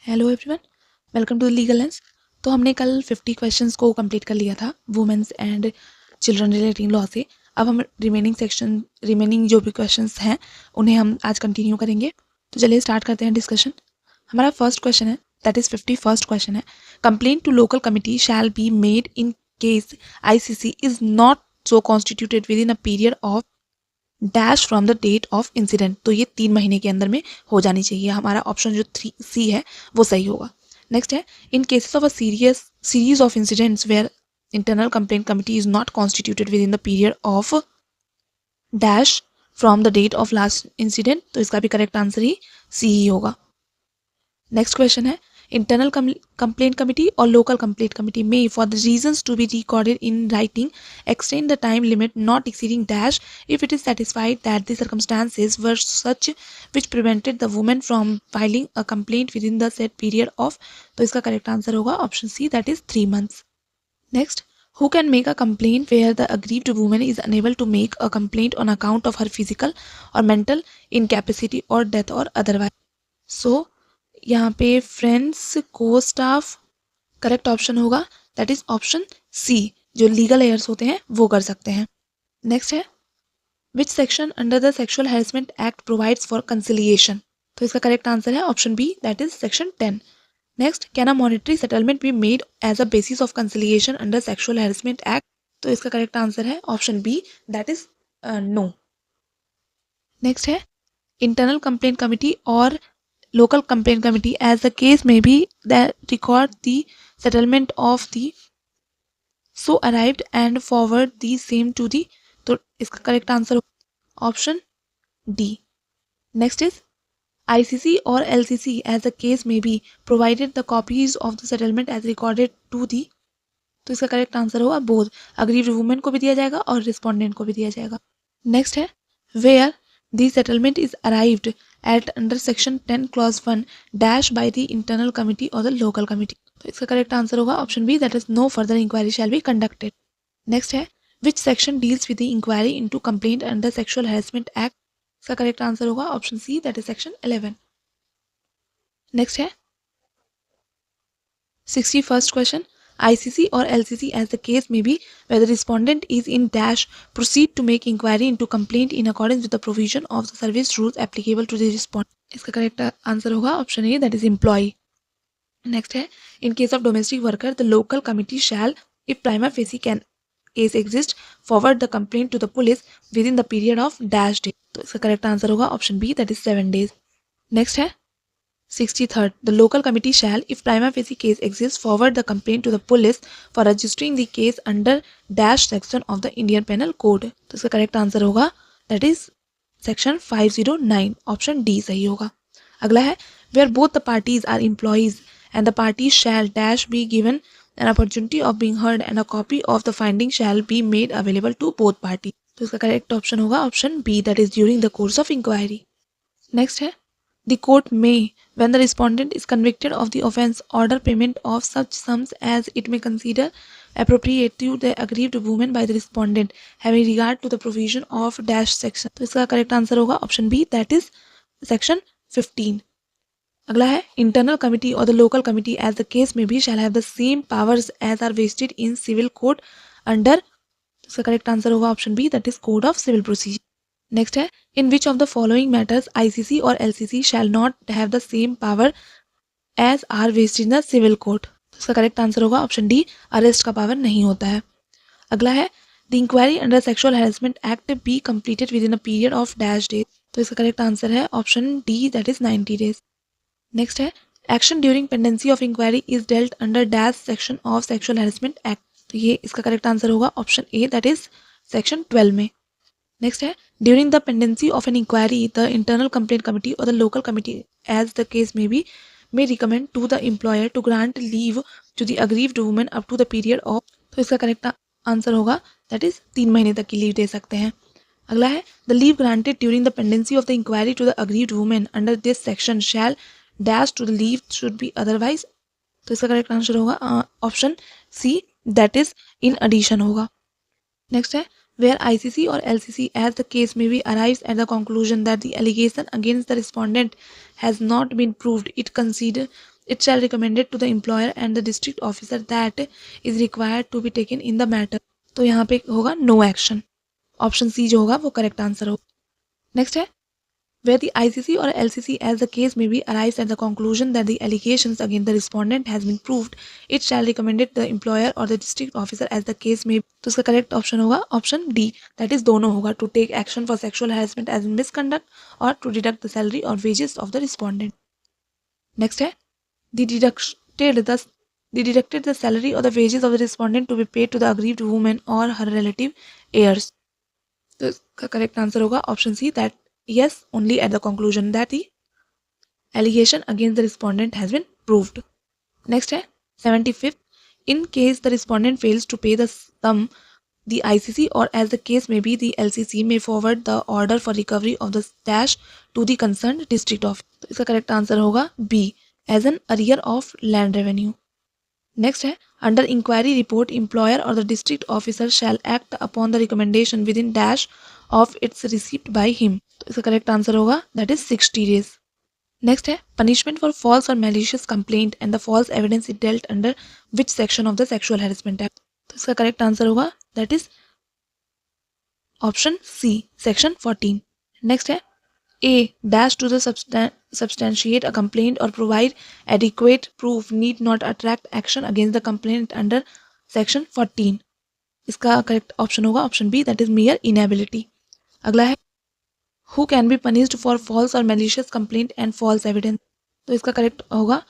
Hello everyone, welcome to legal lens. तो हमने कल 50 क्वेश्चंस को कंप्लीट कर लिया था women's and children relating law से। अब हम रिमेनिंग जो भी क्वेश्चंस हैं उन्हें हम आज कंटिन्यू करेंगे। तो चलिए स्टार्ट करते हैं डिस्कशन। हमारा फर्स्ट क्वेश्चन है, दैट इज 51st क्वेश्चन है, complaint to local committee shall be made in case ICC is not so constituted within a period of dash from the date of incident. तो ये 3 महीने के अंदर में हो जानी चाहिए। हमारा ऑप्शन जो 3C है वो सही होगा। नेक्स्ट है, in cases of a series of incidents where internal complaint committee is not constituted within the period of dash from the date of last incident. तो इसका भी करेक्ट आंसर ही सी ही होगा। नेक्स्ट क्वेश्चन है, internal complaint committee और local complaint committee may for the reasons to be recorded in writing extend the time limit not exceeding dash if it is satisfied that the circumstances were such which prevented the woman from filing a complaint within the said period of। तो इसका correct answer होगा option C, that is 3 months। Next, who can make a complaint where the aggrieved woman is unable to make a complaint on account of her physical or mental incapacity or death or otherwise। so यहाँ पे friends को staff correct option होगा, that is option सी। जो legal years होते हैं वो कर सकते हैं। नेक्स्ट है, which section under the sexual harassment act provides for conciliation. तो इसका करेक्ट आंसर है option B, that is section 10। Next, can a monetary settlement be made as a basis of conciliation under sexual harassment act. तो इसका correct answer है option B, that is no. Next है, internal complaint committee और local complaint committee as the case may be that record the settlement of the so arrived and forward the same to the। तो इसका correct answer option D. Next is ICC और LCC as the case may be provided the copies of the settlement as recorded to the। तो इसका correct answer होगा both, aggrieved women को भी दिया जाएगा और रिस्पोंडेंट को भी दिया जाएगा। नेक्स्ट है, where the settlement is arrived at under section 10 clause 1 dash by the internal committee or the local committee। तो इसका करेक्ट आंसर होगा option B, that is no further inquiry shall be conducted. Next है, which section deals with the inquiry into complaint under sexual harassment act. इसका correct answer होगा option C, that is section 11। Next है 61st question, ICC or LCC as the case may be where the respondent is in dash proceed to make inquiry into complaint in accordance with the provision of the service rules applicable to the respondent। इसका correct answer होगा option A, that is employ. Next है, in case of domestic worker the local committee shall if prima facie can case exist forward the complaint to the police within the period of dash day. तो इसका correct answer होगा option B, that is 7 days। Next है 63rd, the local committee shall, if prima facie case exists, forward the complaint to the police for registering the case under dash section of the Indian Penal Code। तो इसका correct answer होगा, that is section 509, option D सही होगा। अगला है, where both the parties are employees and the parties shall dash be given an opportunity of being heard and a copy of the finding shall be made available to both parties। तो इसका correct option होगा option B, that is during the course of inquiry. Next है, the court may, when the respondent is convicted of the offence, order payment of such sums as it may consider appropriate to the aggrieved woman by the respondent having regard to the provision of dash section। तो इसका correct answer होगा option B, that is section 15। अगला है, internal committee और the local committee as the case may be shall have the same powers as are vested in civil code under. इसका correct answer होगा option B, that is code of civil procedure. Next है, in which of the following matters ICC और LCC shall not have the same power as are vested in the civil code. इसका correct answer होगा option D, arrest का power नहीं होता है। अगला है, the inquiry under sexual harassment act be completed within a period of dash days. तो इसका करेक्ट आंसर है option D, that is 90 days। Next है, action during pendency of inquiry is dealt under dash section of sexual harassment act. तो ये इसका correct answer होगा option A, that is section 12 में। Next है, during the pendency of an inquiry the internal complaint committee और the local committee as the case may be may recommend to the employer to grant leave to the aggrieved woman up to the period of। तो इसका correct answer होगा, that is 3 महीने तक की leave दे सकते हैं। अगला है, the leave granted during the pendency of the inquiry to the aggrieved women under this section shall dash to the leave should be otherwise. तो इसका करेक्ट आंसर होगा option C, that is in addition होगा। Next है, where ICC or LCC as the case may be arrives at the conclusion that the allegation against the respondent has not been proved, it consider It shall recommend it to the employer and the district officer that is required to be taken in the matter. तो यहाँ पे होगा no action, option C जो होगा वो correct answer होगा. Next है where the ICC or LCC, as the case may be, arrives at the conclusion that the allegations against the respondent has been proved, it shall recommend it the employer or the district officer, as the case may be. तो इसका correct option होगा option D, that is दोनों होगा, to take action for sexual harassment as misconduct और to deduct the salary और wages of the respondent. Next है the deducted the salary or the wages of the respondent to be paid to the aggrieved woman or her relative heirs. तो इसका correct answer होगा option C, that yes only at the conclusion that the allegation against the respondent has been proved. Next है 75th, in case the respondent fails to pay the sum, the ICC or as the case may be the LCC may forward the order for recovery of the dash to the concerned district office. तो इसका correct answer होगा B, as an arrear of land revenue. Next है under inquiry report, employer or the district officer shall act upon the recommendation within dash of its receipt by him. तो इसका correct answer होगा that is 60 days. Next है punishment for false और malicious complaint and the false evidence it dealt under which section of the sexual harassment act. तो इसका correct answer होगा that is option C, section 14. Next है A dash to the substantiate a complaint or provide adequate proof need not attract action against the complainant under section 14. इसका correct option होगा option B, that is mere inability. अगला है who can be punished for false or malicious complaint and false evidence. तो इसका correct होगा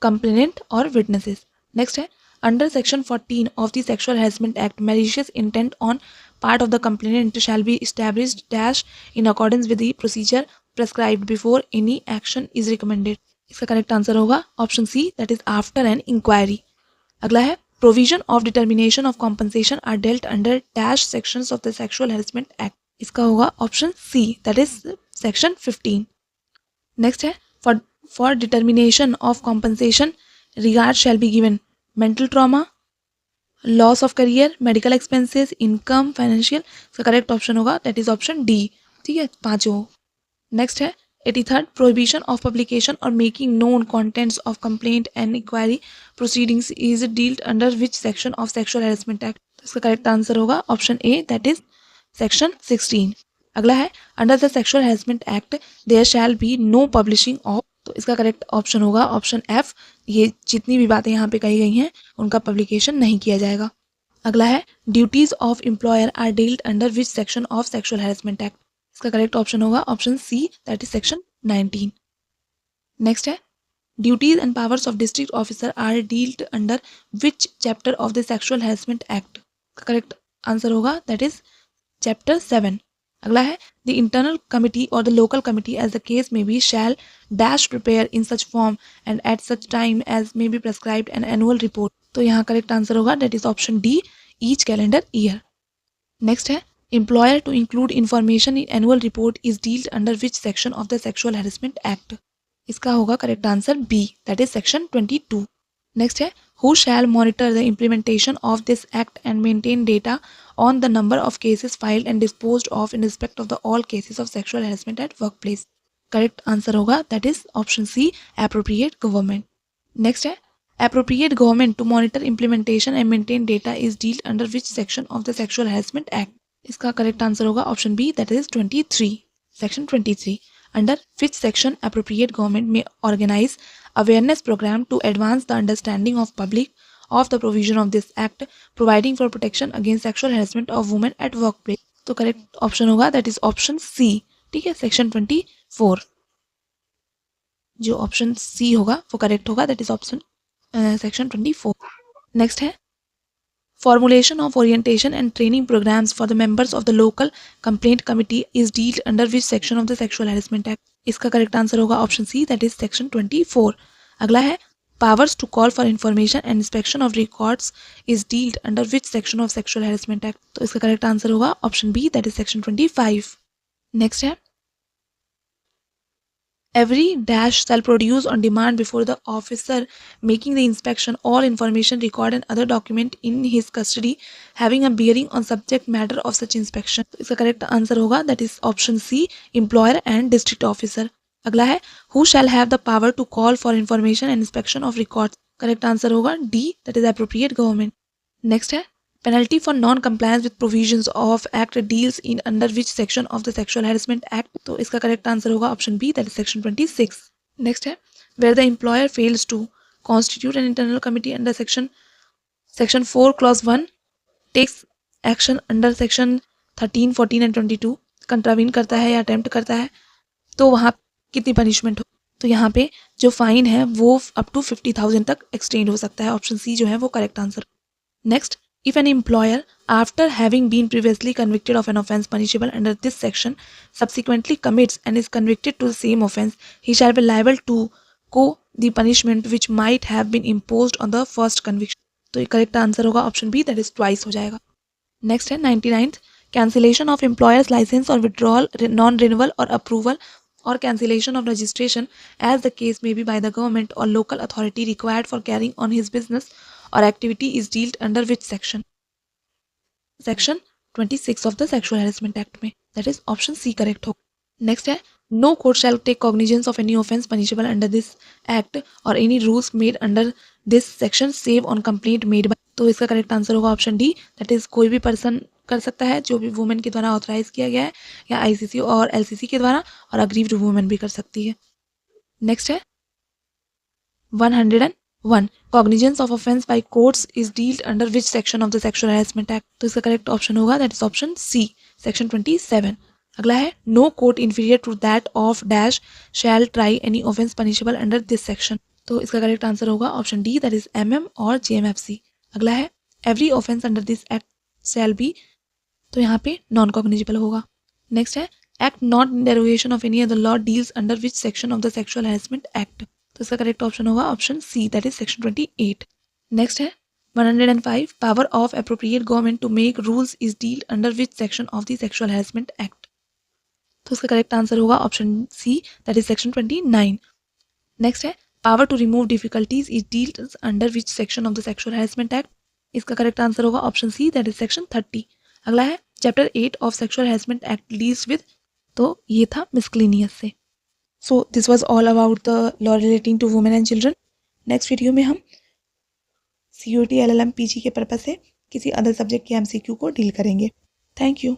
complainant और witnesses. Next है under section 14 of the sexual harassment act, malicious intent on part of the complainant shall be established dash in accordance with the procedure prescribed before any action is recommended. इसका correct answer होगा option C, that is after an inquiry. अगला है provision of determination of compensation are dealt under dash sections of the sexual harassment act. इसका होगा option C, that is section 15. Next है for determination of compensation regard shall be given mental trauma, loss of career, medical expenses, income, financial. इसका correct option होगा that is option D. ठीक है, पांचों. Next है 83rd, prohibition of publication और making known contents of complaint and inquiry proceedings is dealt under which section of sexual harassment act. इसका correct answer होगा option A, that is section 16. अगला है under the sexual harassment act there shall be no publishing of. तो इसका correct option होगा option F, ये जितनी भी बातें यहाँ पे कही गई हैं उनका पब्लिकेशन नहीं किया जाएगा. अगला है duties of employer are dealt under which section of sexual harassment act. इसका करेक्ट ऑप्शन होगा option C, that is section 19. Next है duties and powers of district officer are dealt under which chapter of the sexual harassment act. Correct answer होगा that is chapter 7. अगला है the internal committee और the local committee as the case may be shall dash prepare in such form and at such time as may be prescribed an annual report. तो यहाँ correct answer होगा that is option D, each calendar year. Next है employer to include information in annual report is dealt under which section of the sexual harassment act. इसका होगा correct answer B, that is section 22. Next है who shall monitor the implementation of this act and maintain data on the number of cases filed and disposed of in respect of the all cases of sexual harassment at workplace. Correct answer होगा that is option C, appropriate government. नेक्स्ट है appropriate government to monitor implementation and maintain data is dealt under which section of the sexual harassment act. इसका correct answer होगा option B, that is 23, section 23. Under which section appropriate government may organize awareness program to advance the understanding of public of the provision of this act providing for protection against sexual harassment of women at workplace. तो correct option होगा that is option C. ठीक है, section 24. जो option C होगा वो correct होगा, that is option section 24. Next है formulation of orientation and training programs for the members of the local complaint committee is dealt under which section of the sexual harassment act. इसका correct answer होगा option C, that is section 24. अगला है powers to call for information and inspection of records is dealt under which section of sexual harassment act. तो इसका correct answer होगा option B, that is section 25. Next है every dash shall produce on demand before the officer making the inspection all information, record and other document in his custody having a bearing on subject matter of such inspection. इसका correct answer होगा that is option C, employer and district officer. अगला है who shall have the power to call for information and inspection of records. Correct answer होगा D, that is appropriate government. Next है penalty for non compliance with provisions of act deals in under which section of the sexual harassment act. तो इसका correct answer होगा option B, that is section 26। Next है where the employer fails to constitute an internal committee under section 4 clause 1 takes action under section 13, 14 and 22, contravene करता है या attempt करता है, तो वहाँ कितनी पनिशमेंट हो। तो यहाँ पे जो फाइन है वो अप टू 50,000 तक एक्सटेंड हो सकता है। ऑप्शन सी जो है वो correct answer. Next, if an employer after having been previously convicted of an offence punishable under this section subsequently commits and is convicted to the same offence, he shall be liable to co the punishment which might have been imposed on the first conviction। तो ये correct answer होगा option B, that is twice हो जाएगा। Next है 99th, cancellation of employer's licence और withdrawal, non renewal और approval or cancellation of registration as the case may be by the government or local authority required for carrying on his business or activity is dealt under which section? Section 26 of the Sexual Harassment Act में, that is option C correct हो। Next है no court shall take cognizance of any offence punishable under this act or any rules made under this section save on complaint made by। तो इसका correct answer होगा option D, that is कोई भी person कर सकता है जो भी वुमेन के द्वारा ऑथराइज किया गया है या आईसीसी और एलसीसी के द्वारा, और अग्रीव्ड वुमेन भी कर सकती है। नेक्स्ट है 101, cognizance of offence by courts is dealt under which section of the sexual harassment act. तो इसका करेक्ट ऑप्शन होगा that is option C, section 27। अगला है no court inferior to that of dash shall try any offence punishable under this section. तो इसका correct answer होगा option D, that is MM और JMFC. अगला है every offence under this act shall be, तो यहाँ पे नॉन कॉग्निजेबल होगा। नेक्स्ट है act not in derogation of any other law deals under which section of the sexual harassment act. तो इसका करेक्ट ऑप्शन होगा option C, that is section 28। Next है 105, power of appropriate government to make rules is dealt under which section of the sexual harassment act. तो इसका correct answer होगा option C, that is section 29। Next है power to remove difficulties is dealt under which section of the sexual harassment act. इसका correct answer होगा option C, that is section 30। अगला है chapter 8 of sexual harassment act deals with, तो ये था miscellaneous से। So this was all about the law relating to women and children. Next video में हम CUET LLM PG के पर्पस से किसी अदर सब्जेक्ट के MCQ को डील करेंगे। Thank you.